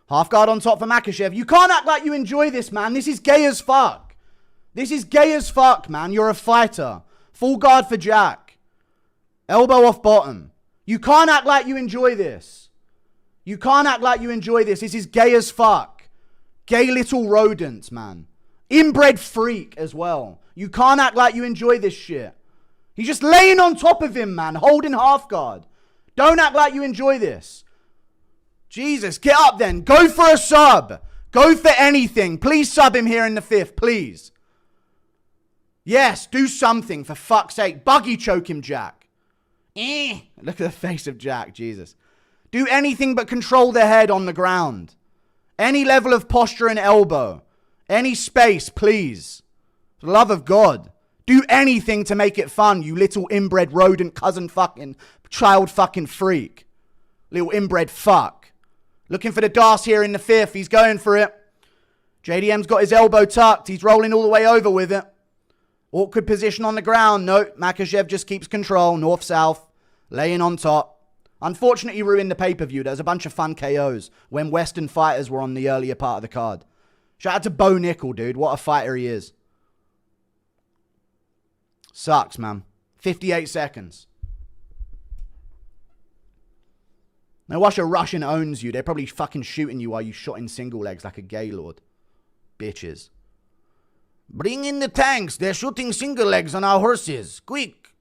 Half guard on top for Makhachev. You can't act like you enjoy this, man. This is gay as fuck. This is gay as fuck, man. You're a fighter. Full guard for Jack. Elbow off bottom. You can't act like you enjoy this. You can't act like you enjoy this. This is gay as fuck. Gay little rodents, man. Inbred freak as well. You can't act like you enjoy this shit. He's just laying on top of him, man. Holding half guard. Don't act like you enjoy this. Jesus, get up then. Go for a sub. Go for anything. Please sub him here in the 5th, please. Yes, do something for fuck's sake. Buggy choke him, Jack. Look at the face of Jack, Jesus. Do anything but control the head on the ground. Any level of posture and elbow. Any space, please. For the love of God. Do anything to make it fun, you little inbred rodent cousin fucking child fucking freak. Little inbred fuck. Looking for the DAS here in the 5th. He's going for it. JDM's got his elbow tucked. He's rolling all the way over with it. Awkward position on the ground. No, Makhachev just keeps control. North-south. Laying on top. Unfortunately, ruined the pay-per-view. There was a bunch of fun KOs when Western fighters were on the earlier part of the card. Shout out to Bo Nickel, dude. What a fighter he is. Sucks, man. 58 seconds. Now watch a Russian owns you. They're probably fucking shooting you while you shot in single legs like a gaylord. Bitches. Bring in the tanks. They're shooting single legs on our horses. Quick.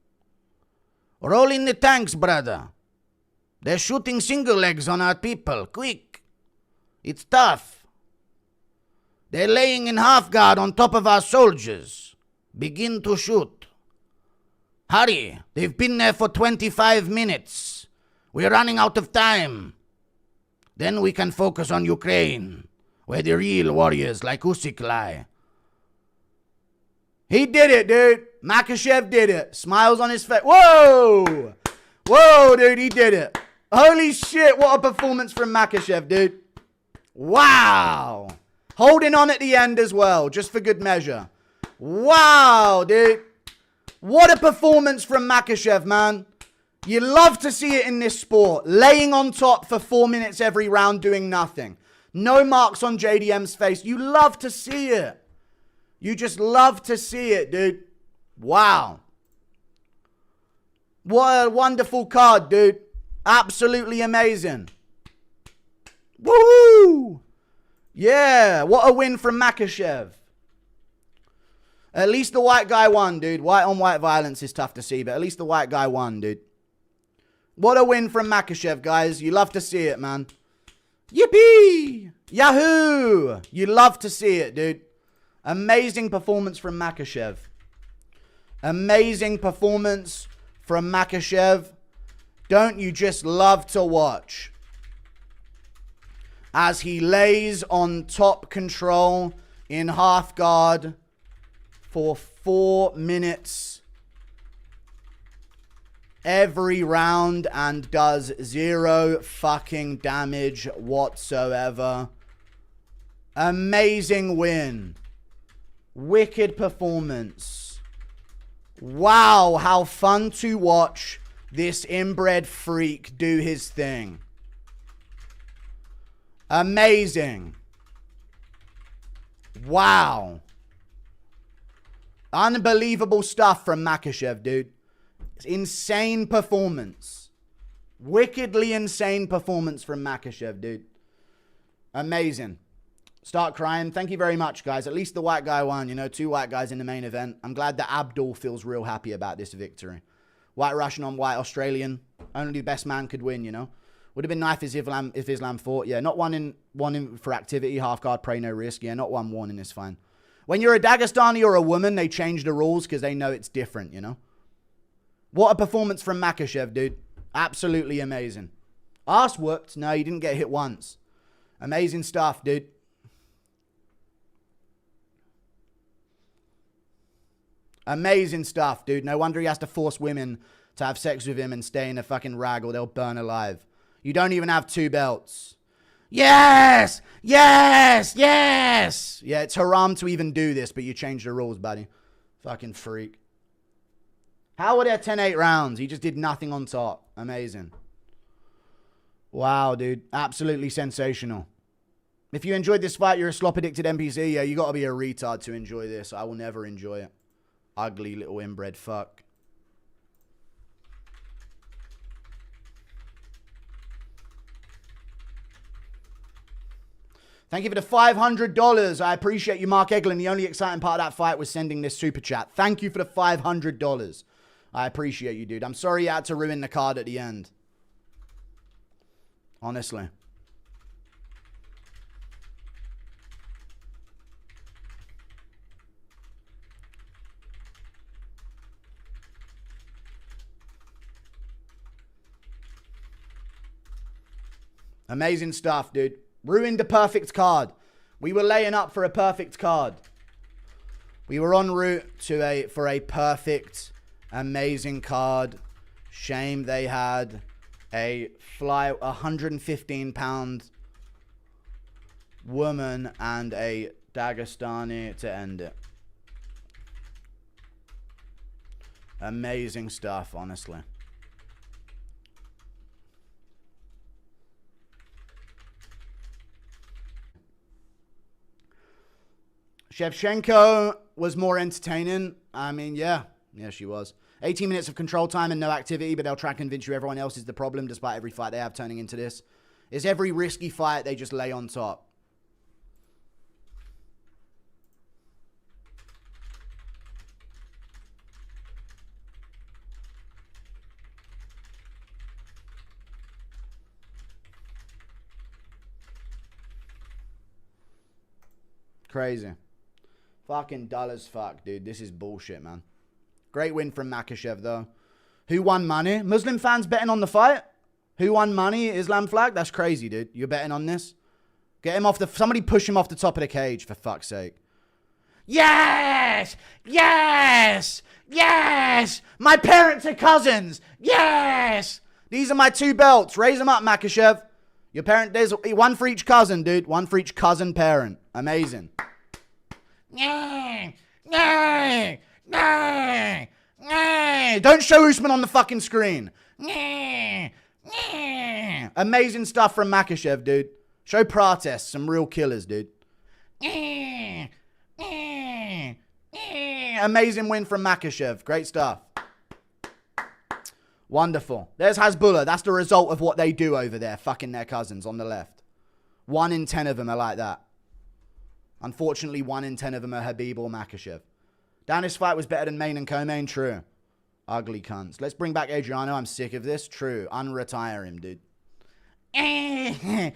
Roll in the tanks, brother. They're shooting single legs on our people. Quick. It's tough. They're laying in half guard on top of our soldiers. Begin to shoot. Hurry. They've been there for 25 minutes. We're running out of time. Then we can focus on Ukraine, where the real warriors like Usyk lie. He did it, dude. Makhachev did it. Smiles on his face. Whoa! Whoa, dude, he did it. Holy shit, what a performance from Makhachev, dude. Wow. Holding on at the end as well, just for good measure. Wow, dude. What a performance from Makhachev, man. You love to see it in this sport. Laying on top for 4 minutes every round doing nothing. No marks on JDM's face. You love to see it. You just love to see it, dude. Wow. What a wonderful card, dude. Absolutely amazing. Woo! Yeah, what a win from Makhachev. At least the white guy won, dude. White on white violence is tough to see, but at least the white guy won, dude. What a win from Makhachev, guys. You love to see it, man. Yippee! Yahoo! You love to see it, dude. Amazing performance from Makhachev. Amazing performance from Makhachev. Don't you just love to watch as he lays on top control in half guard for 4 minutes every round and does 0 fucking damage whatsoever. Amazing win. Wicked performance. Wow, how fun to watch this inbred freak do his thing. Amazing. Wow. Unbelievable stuff from Makhachev, dude. It's insane performance. Wickedly insane performance from Makhachev, dude. Amazing. Start crying. Thank you very much, guys. At least the white guy won, you know. 2 white guys in the main event. I'm glad that Abdul feels real happy about this victory. White Russian on white Australian. Only the best man could win, you know. Would have been nice if Islam fought. Yeah, not one in for activity. Half guard, pray no risk. Yeah, not one warning is fine. When you're a Dagestani or a woman, they change the rules because they know it's different, you know. What a performance from Makhachev, dude. Absolutely amazing. Arse whooped. No, he didn't get hit once. Amazing stuff, dude. Amazing stuff, dude. No wonder he has to force women to have sex with him and stay in a fucking rag or they'll burn alive. You don't even have 2 belts. Yes! Yes! Yes! Yeah, it's haram to even do this, but you changed the rules, buddy. Fucking freak. How were there 10-8 rounds? He just did nothing on top. Amazing. Wow, dude. Absolutely sensational. If you enjoyed this fight, you're a slop-addicted NPC. Yeah, you got to be a retard to enjoy this. I will never enjoy it. Ugly little inbred fuck. Thank you for the $500. I appreciate you, Mark Eglin. The only exciting part of that fight was sending this super chat. Thank you for the $500. I appreciate you, dude. I'm sorry you had to ruin the card at the end. Honestly. Amazing stuff, dude. Ruined the perfect card. We were laying up for a perfect card. We were en route to for a perfect, amazing card. Shame they had a 115-pound woman and a Dagestani to end it. Amazing stuff, honestly. Shevchenko was more entertaining. I mean, yeah. Yeah, she was. 18 minutes of control time and no activity, but they'll try and convince you everyone else is the problem, despite every fight they have turning into this. It's every risky fight they just lay on top. Crazy. Fucking dull as fuck, dude. This is bullshit, man. Great win from Makhachev, though. Who won money? Muslim fans betting on the fight? Who won money? Islam flag? That's crazy, dude. You're betting on this? Get him off the... Somebody push him off the top of the cage, for fuck's sake. Yes! Yes! Yes! My parents are cousins! Yes! These are my two belts. Raise them up, Makhachev. Your parent... There's one for each cousin, dude. One for each cousin parent. Amazing. Don't show Usman on the fucking screen. Amazing stuff from Makhachev, dude. Show Prates, some real killers, dude. Amazing win from Makhachev. Great stuff. Wonderful. There's Hasbullah. That's the result of what they do over there, fucking their cousins on the left. 1 in 10 of them are like that. Unfortunately, 1 in 10 of them are Habib or Makhachev. Dan's fight was better than Main and co-main. True. Ugly cunts. Let's bring back Adriano. I'm sick of this. True. Unretire him, dude. I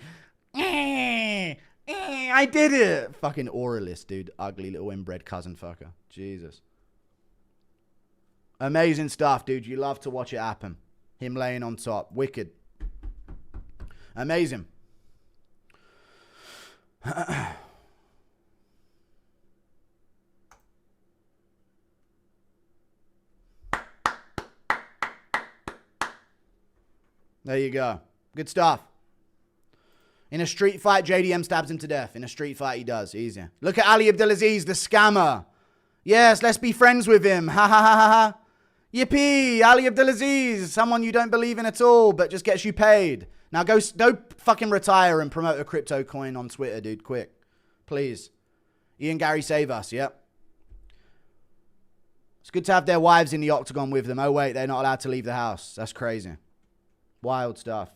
did it. Fucking oralist, dude. Ugly little inbred cousin fucker. Jesus. Amazing stuff, dude. You love to watch it happen. Him laying on top. Wicked. Amazing. There you go. Good stuff. In a street fight, JDM stabs him to death. In a street fight, he does. Easy. Look at Ali Abdelaziz, the scammer. Yes, let's be friends with him. Ha ha ha ha ha. Yippee, Ali Abdelaziz. Someone you don't believe in at all, but just gets you paid. Now go fucking retire and promote a crypto coin on Twitter, dude. Quick. Please. Ian Gary, save us. Yep. It's good to have their wives in the octagon with them. Oh, wait, they're not allowed to leave the house. That's crazy. Wild stuff.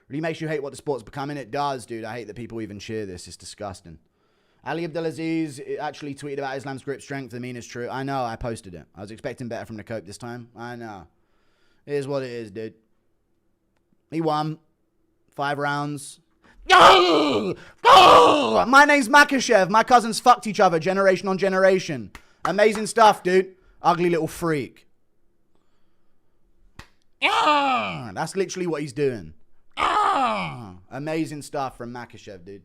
Really makes you hate what the sport's becoming. It does, dude. I hate that people even cheer this. It's disgusting. Ali Abdelaziz actually tweeted about Islam's grip strength. The mean is true. I know. I posted it. I was expecting better from the cope this time. I know. It is what it is, dude. He won. 5 rounds. Oh! Oh! My name's Makhachev. My cousins fucked each other generation on generation. Amazing stuff, dude. Ugly little freak. That's literally what he's doing. Amazing stuff from Makhachev, dude.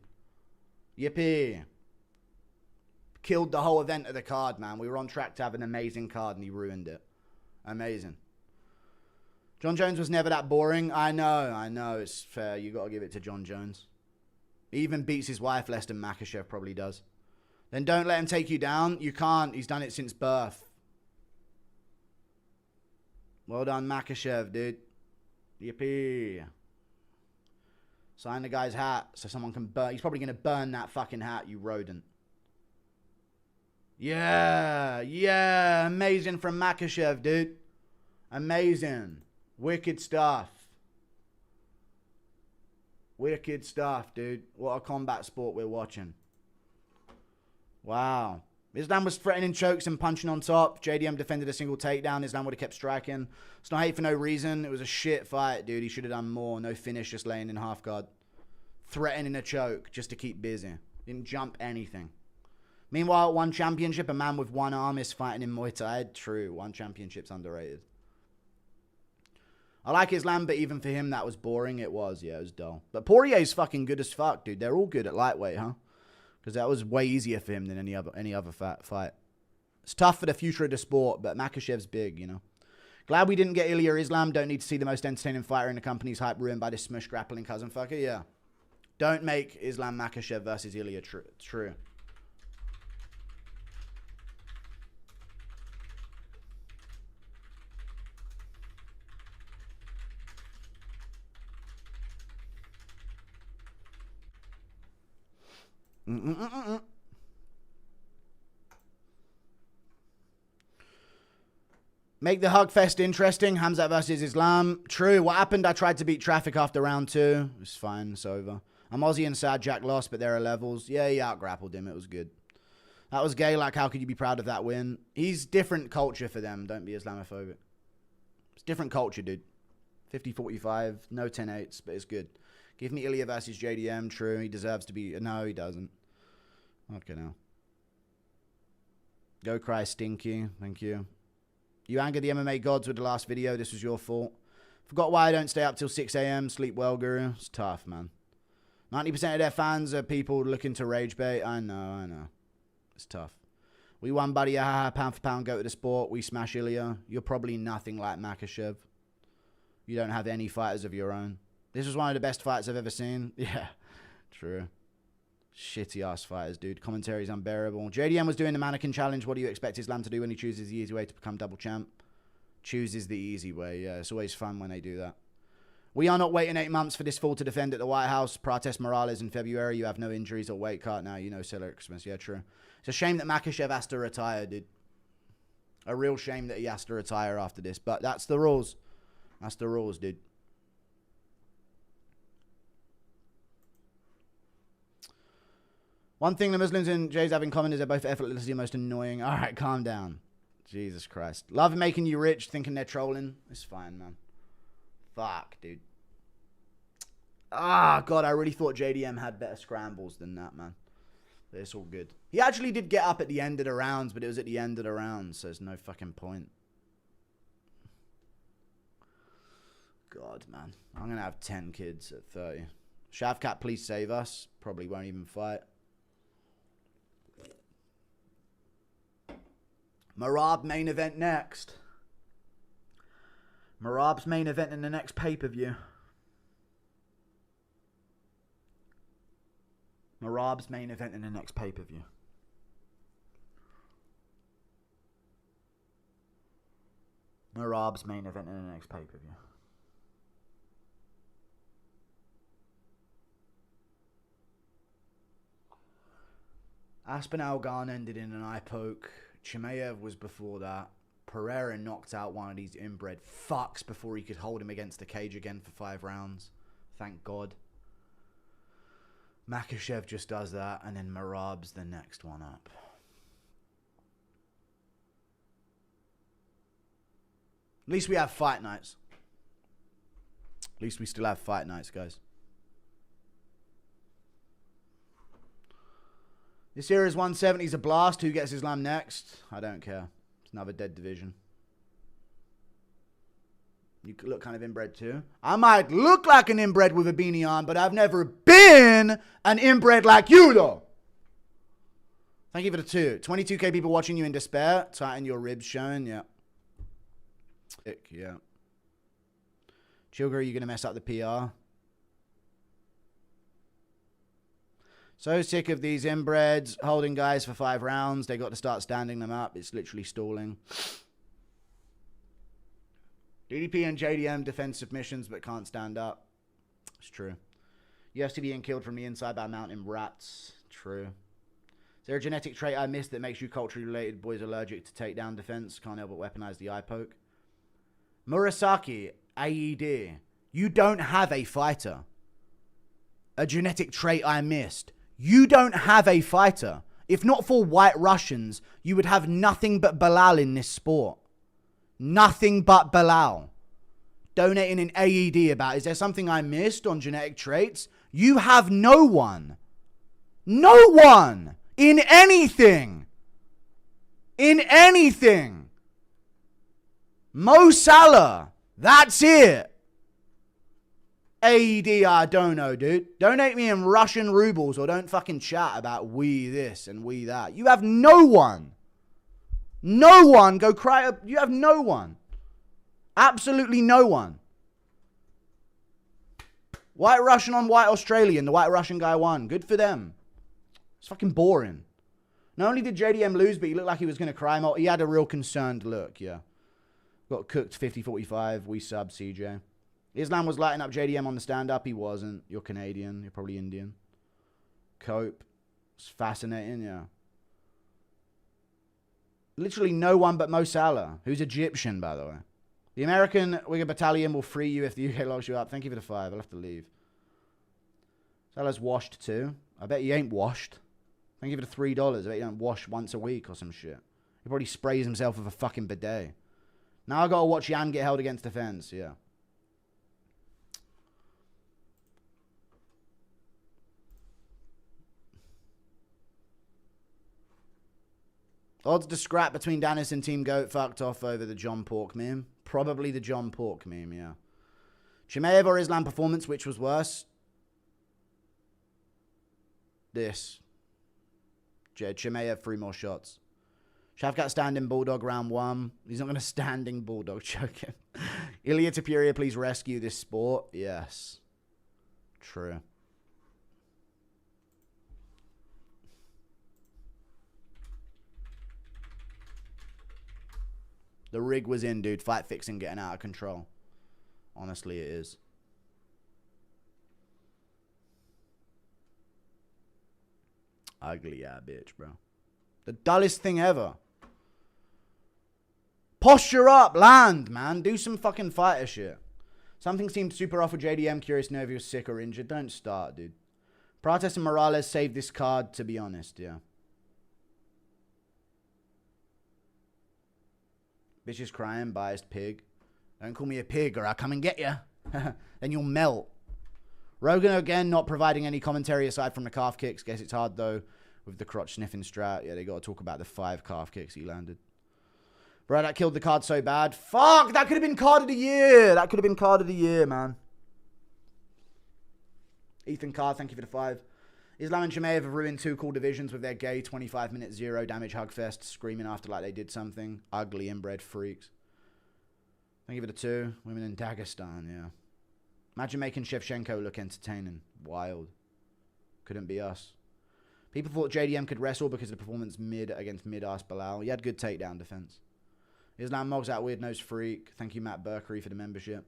Yippee. Killed the whole event of the card, man. We were on track to have an amazing card and he ruined it. Amazing. John Jones was never that boring. I know. It's fair. You got to give it to John Jones. He even beats his wife less than Makhachev probably does. Then don't let him take you down. You can't. He's done it since birth. Well done, Makhachev, dude. Yippee. Sign the guy's hat so someone can burn. He's probably going to burn that fucking hat, you rodent. Yeah. Yeah. Amazing from Makhachev, dude. Amazing. Wicked stuff. Wicked stuff, dude. What a combat sport we're watching. Wow. Islam was threatening chokes and punching on top. JDM defended a single takedown. Islam would have kept striking. It's not hate for no reason. It was a shit fight, dude. He should have done more. No finish, just laying in half guard. Threatening a choke just to keep busy. Didn't jump anything. Meanwhile, at one championship, a man with one arm is fighting in Muay Thai. True, one championship's underrated. I like Islam, but even for him, that was boring. It was, yeah, it was dull. But Poirier's fucking good as fuck, dude. They're all good at lightweight, huh? Because that was way easier for him than any other fight. It's tough for the future of the sport, but Makhachev's big, you know. Glad we didn't get Ilya Islam. Don't need to see the most entertaining fighter in the company's hype ruined by this smush grappling cousin fucker. Yeah. Don't make Islam Makhachev versus Ilya true. Make the hug fest interesting. Hamzat versus Islam. True. What happened? I tried to beat traffic after round 2. It's fine. It's over. I'm Aussie and sad Jack lost, but there are levels. Yeah, he out-grappled him. It was good. That was gay. Like, how could you be proud of that win? He's different culture for them. Don't be Islamophobic. It's different culture, dude. 50-45. No 10-8s, but it's good. Give me Ilya versus JDM. True. He deserves to be... No, he doesn't. Okay, now. Go cry stinky. Thank you. You angered the MMA gods with the last video. This was your fault. Forgot why I don't stay up till 6 a.m. Sleep well, Guru. It's tough, man. 90% of their fans are people looking to rage bait. I know. It's tough. We won, buddy. Pound for pound, go to the sport. We smash Ilya. You're probably nothing like Makhachev. You don't have any fighters of your own. This was one of the best fights I've ever seen. Yeah, true. Shitty ass fighters, dude. Commentary's unbearable. JDM was doing the mannequin challenge. What do you expect Islam to do when he chooses the easy way to become double champ? Chooses the easy way. Yeah, it's always fun when they do that. We are not waiting 8 months for this fool to defend at the White House. Protest Morales in February. You have no injuries or weight cut now. You know, Siller Xmas. Yeah, true. It's a shame that Makhachev has to retire, dude. A real shame that he has to retire after this. But that's the rules. That's the rules, dude. One thing the Muslims and Jays have in common is they're both effortlessly most annoying. All right, calm down. Jesus Christ. Love making you rich, thinking they're trolling. It's fine, man. Fuck, dude. Ah, God, I really thought JDM had better scrambles than that, man. But it's all good. He actually did get up at the end of the rounds, but it was at the end of the rounds, so there's no fucking point. God, man. I'm going to have 10 kids at 30. Shavkat, please save us. Probably won't even fight. Marab main event next. Marab's main event in the next pay-per-view. Marab's main event in the next pay-per-view. Marab's main event in the next pay-per-view. Aspinall Garn ended in an eye poke. Chimaev was before that. Pereira knocked out one of these inbred fucks before he could hold him against the cage again for 5 rounds. Thank God. Makhachev just does that, and then Marab's the next one up. At least we have fight nights. At least we still have fight nights, guys. This era is 170's a blast. Who gets Islam next? I don't care. It's another dead division. You look kind of inbred too. I might look like an inbred with a beanie on, but I've never been an inbred like you, though. Thank you for the 2. 22k people watching you in despair. Tighten your ribs showing. Yeah. Yeah. Chilger, are you going to mess up the PR? So sick of these inbreds holding guys for 5 rounds. They got to start standing them up. It's literally stalling. DDP and JDM defend submissions but can't stand up. It's true. UFC being killed from the inside by mountain rats. True. Is there a genetic trait I missed that makes you culturally related boys allergic to takedown defense? Can't help but weaponize the eye poke. Murasaki, AED. You don't have a fighter. A genetic trait I missed. You don't have a fighter. If not for white Russians, you would have nothing but Bilal in this sport. Nothing but Bilal. Donating an AED about, is there something I missed on genetic traits? You have no one. No one. In anything. In anything. Mo Salah. That's it. AED, I don't know, dude. Donate me in Russian rubles or don't fucking chat about we this and we that. You have no one. No one. Go cry up. You have no one. Absolutely no one. White Russian on white Australian. The white Russian guy won. Good for them. It's fucking boring. Not only did JDM lose, but he looked like he was going to cry. He had a real concerned look, yeah. Got cooked 50-45. We sub CJ. Islam was lighting up JDM on the stand-up. He wasn't. You're Canadian. You're probably Indian. Cope. It's fascinating, yeah. Literally no one but Mo Salah, who's Egyptian, by the way. The American Wigger Battalion will free you if the UK locks you up. Thank you for the 5. I'll have to leave. Salah's washed too. I bet he ain't washed. Thank you for the $3. I bet he don't wash once a week or some shit. He probably sprays himself with a fucking bidet. Now I gotta watch Jan get held against the fence, yeah. Odds to scrap between Dennis and Team Goat fucked off over the John Pork meme. Probably the John Pork meme, yeah. Chimaev or Islam performance, which was worse? This. Chimaev, 3 more shots. Shavkat standing Bulldog round 1. He's not going to standing Bulldog choke him. Ilya Tapuria, please rescue this sport. Yes. True. The rig was in, dude. Fight fixing getting out of control. Honestly, it is. Ugly, yeah, bitch, bro. The dullest thing ever. Posture up, land, man. Do some fucking fighter shit. Something seemed super off with JDM. Curious to know if he was sick or injured. Don't start, dude. Prates and Morales saved this card, to be honest, yeah. Bitch is crying, biased pig. Don't call me a pig or I'll come and get you. Then you'll melt. Rogan again not providing any commentary aside from the calf kicks. Guess it's hard though with the crotch sniffing strat. Yeah, they got to talk about the 5 calf kicks he landed. Bro, that killed the card so bad. Fuck, that could have been card of the year. That could have been card of the year, man. Ethan Carr, thank you for the 5. Islam and Chimaev have ruined 2 cool divisions with their gay 25-minute 0 damage hugfest, screaming after like they did something. Ugly inbred freaks. Thank you for the 2. Women in Dagestan, yeah. Imagine making Shevchenko look entertaining. Wild. Couldn't be us. People thought JDM could wrestle because of the performance mid against mid-ass Bilal. He had good takedown defense. Islam Mog's that weird nose freak. Thank you, Matt Burkery, for the membership.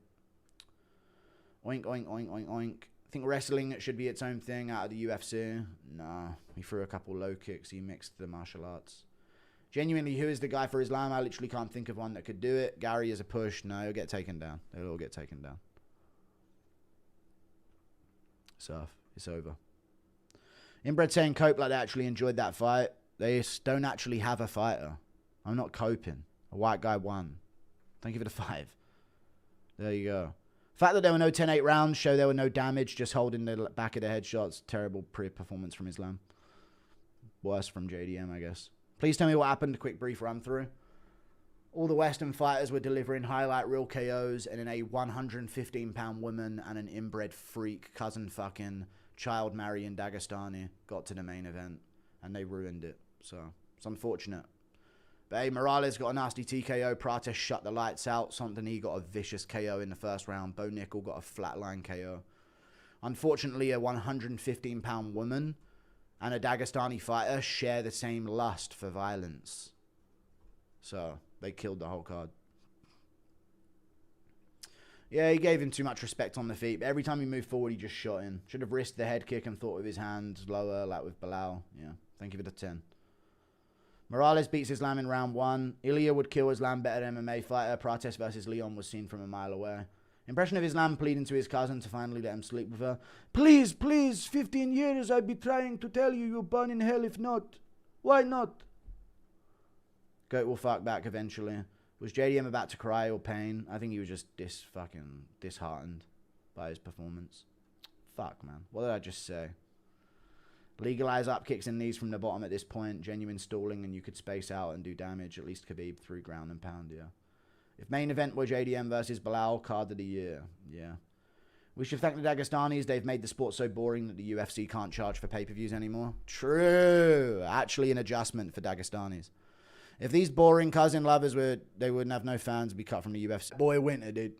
Oink, oink, oink, oink, oink. I think wrestling should be its own thing out of the UFC. Nah, he threw a couple low kicks. He mixed the martial arts. Genuinely, who is the guy for Islam? I literally can't think of one that could do it. Gary is a push. No, he'll get taken down. They'll all get taken down. Surf. It's over. Inbred saying cope like they actually enjoyed that fight. They don't actually have a fighter. I'm not coping. A white guy won. Thank you for the 5. There you go. The fact that there were no 10-8 rounds show there were no damage, just holding the back of the headshots. Terrible performance from Islam. Worse from JDM, I guess. Please tell me what happened. A quick brief run through. All the Western fighters were delivering highlight real KOs, and then a 115-pound woman and an inbred freak, cousin fucking, child marrying Dagestani got to the main event, and they ruined it. So, it's unfortunate. But hey, Morales got a nasty TKO. Prates shut the lights out. Something got a vicious KO in the first round. Bo Nickel got a flatline KO. Unfortunately, a 115-pound woman and a Dagestani fighter share the same lust for violence. So, they killed the whole card. Yeah, he gave him too much respect on the feet. But every time he moved forward, he just shot in. Should have risked the head kick and thought with his hands lower, like with Bilal. Yeah, thank you for the 10. Morales beats Islam in round 1. Ilya would kill Islam better MMA fighter. Prates versus Leon was seen from a mile away. Impression of Islam pleading to his cousin to finally let him sleep with her. Please, please, 15 years I'd be trying to tell you you'll burn in hell if not. Why not? Goat will fuck back eventually. Was JDM about to cry or pain? I think he was just disheartened by his performance. Fuck, man. What did I just say? Legalize up kicks and knees from the bottom at this point. Genuine stalling and you could space out and do damage. At least Khabib through ground and pound, yeah. If main event were JDM versus Bilal, card of the year. Yeah. We should thank the Dagestanis. They've made the sport so boring that the UFC can't charge for pay-per-views anymore. True. Actually an adjustment for Dagestanis. If these boring cousin lovers they wouldn't have no fans, be cut from the UFC. Boy, winter, dude.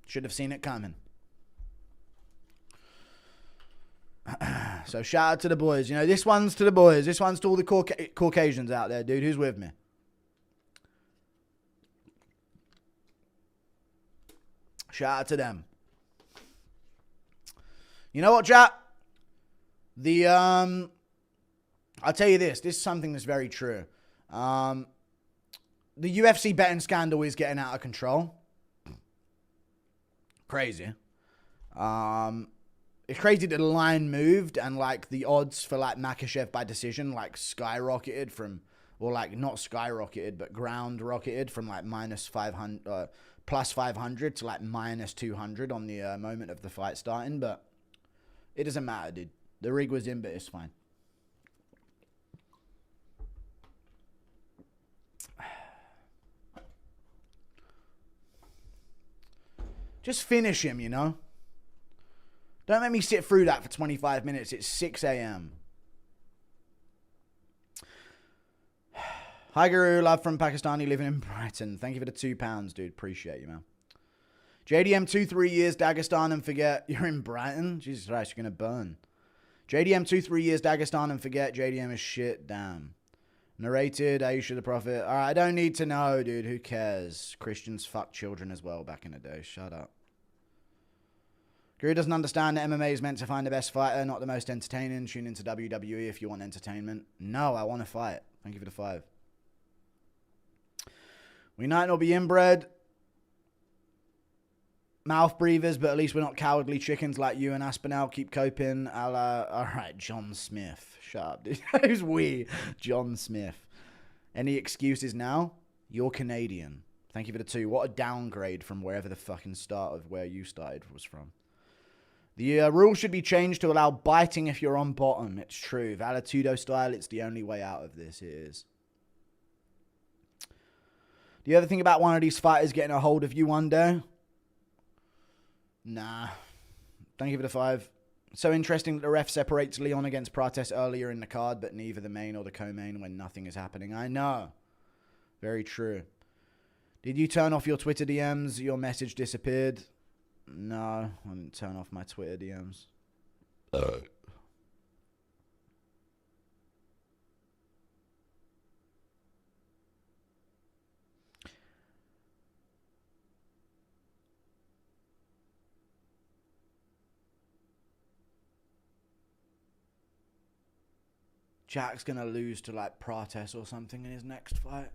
Should have seen it coming. So shout out to the boys. You know, this one's to the boys. This one's to all the Caucasians out there, dude. Who's with me? Shout out to them. You know what, chat? I'll tell you this. This is something that's very true. The UFC betting scandal is getting out of control. Crazy. It's crazy that the line moved and like the odds for like Makhachev by decision like skyrocketed from, or like not skyrocketed but ground rocketed from like plus 500 to like minus 200 on the moment of the fight starting. But it doesn't matter, dude. The rig was in, but it's fine. Just finish him, you know? Don't make me sit through that for 25 minutes. It's 6 a.m. Hi, Guru. Love from Pakistani living in Brighton. Thank you for the £2, dude. Appreciate you, man. JDM 2-3 years Dagestan and forget you're in Brighton. Jesus Christ, you're going to burn. JDM 2-3 years Dagestan and forget JDM is shit. Damn. Narrated Aisha the Prophet. All right, I don't need to know, dude. Who cares? Christians fuck children as well back in the day. Shut up. Guru doesn't understand that MMA is meant to find the best fighter, not the most entertaining. Tune into WWE if you want entertainment. No, I want to fight. Thank you for the 5. We might not be inbred mouth breathers, but at least we're not cowardly chickens like you and Aspinall. Keep coping. All right, John Smith. Shut up, dude. Who's we? John Smith. Any excuses now? You're Canadian. Thank you for the 2. What a downgrade from wherever the fucking start of where you started was from. The rule should be changed to allow biting if you're on bottom. It's true. Valetudo style, it's the only way out of this. It is. The other thing about one of these fighters getting a hold of you one day? Nah. Thank you for the 5. So interesting that the ref separates Leon against Prates earlier in the card, but neither the main or the co-main when nothing is happening. I know. Very true. Did you turn off your Twitter DMs? Your message disappeared? No, I didn't turn off my Twitter DMs. Jack's going to lose to like Prates or something in his next fight.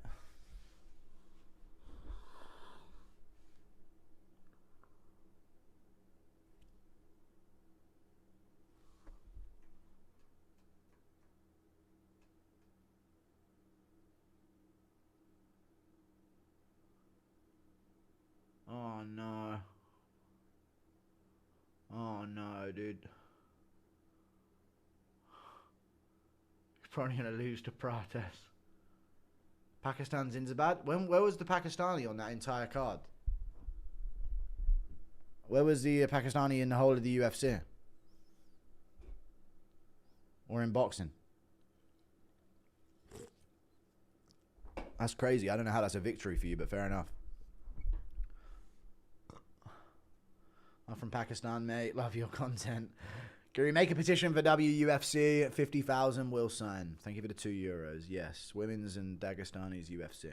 Oh no. Oh no, dude. He's probably going to lose to Prates. Pakistan's Inzabad. Where was the Pakistani on that entire card? Where was the Pakistani in the whole of the UFC? Or in boxing? That's crazy. I don't know how that's a victory for you, but fair enough. I'm from Pakistan, mate. Love your content. Can we make a petition for WUFC? 50,000 will sign. Thank you for the €2. Yes. Women's and Dagestani's UFC.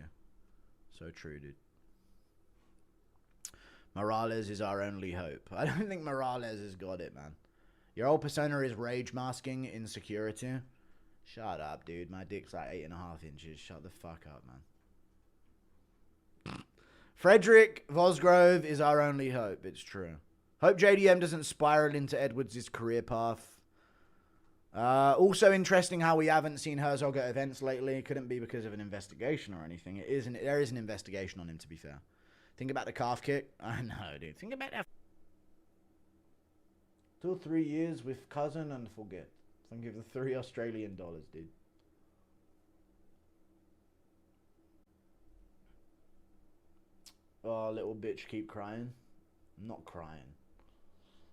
So true, dude. Morales is our only hope. I don't think Morales has got it, man. Your old persona is rage masking insecurity. Shut up, dude. My dick's like 8.5 inches. Shut the fuck up, man. Frederick Vosgrove is our only hope. It's true. Hope JDM doesn't spiral into Edwards' career path. Also interesting how we haven't seen Herzog at events lately. It couldn't be because of an investigation or anything. There is an investigation on him, to be fair. Think about the calf kick. I know, dude. Think about that. 2 or 3 years with cousin and forget. Think of the $3 Australian, dude. Oh, little bitch, keep crying. I'm not crying.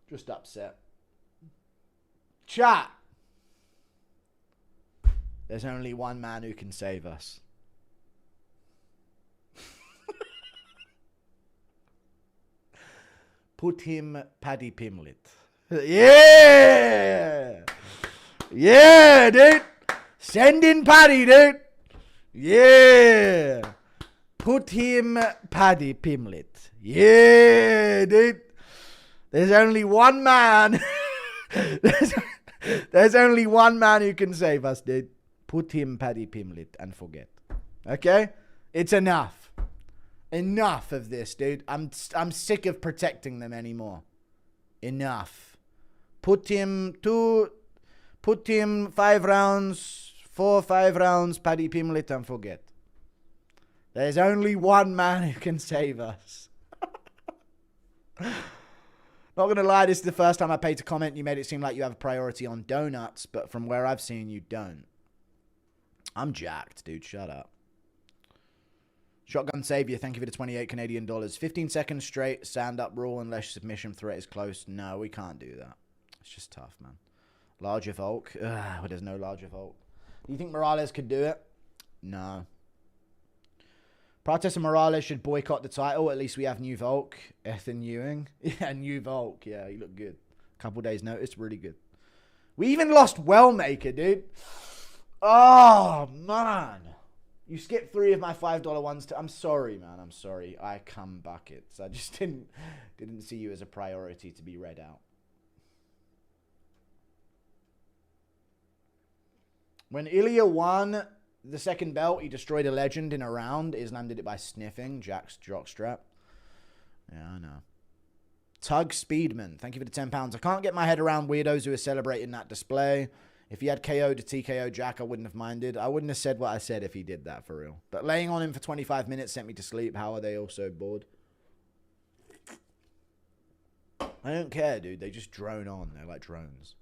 Just upset. Chat. There's only one man who can save us. Put him Paddy Pimlet. Yeah! Yeah, dude! Send in Paddy, dude! Yeah! Put him Paddy Pimlet. Yeah, dude! There's only one man. There's only one man who can save us, dude. Put him Paddy Pimlet and forget. Okay? It's enough. Enough of this, dude. I'm sick of protecting them anymore. Enough. Put him 5 rounds, 5 rounds, Paddy Pimlet and forget. There's only one man who can save us. Not going to lie, this is the first time I paid to comment. You made it seem like you have a priority on donuts, but from where I've seen, you don't. I'm jacked, dude. Shut up. Shotgun Savior, thank you for the 28 Canadian dollars. 15 seconds straight, stand-up rule unless submission threat is close. No, we can't do that. It's just tough, man. Larger Volk. Well, there's no larger Volk. Do you think Morales could do it? No. Prates and Morales should boycott the title. At least we have new Volk. Ethan Ewing. Yeah, new Volk. Yeah, he looked good. Couple days notice, really good. We even lost Wellmaker, dude. Oh, man. You skipped 3 of my $5 ones. I'm sorry, man. I'm sorry. I come buckets. I just didn't see you as a priority to be read out. When Ilya won the second belt, he destroyed a legend in a round. Islam did it by sniffing Jack's jockstrap. Yeah, I know. Tug Speedman, thank you for the £10. I can't get my head around weirdos who are celebrating that display. If he had KO'd to TKO Jack, I wouldn't have minded. I wouldn't have said what I said if he did that, for real. But laying on him for 25 minutes sent me to sleep. How are they all so bored? I don't care, dude. They just drone on. They're like drones.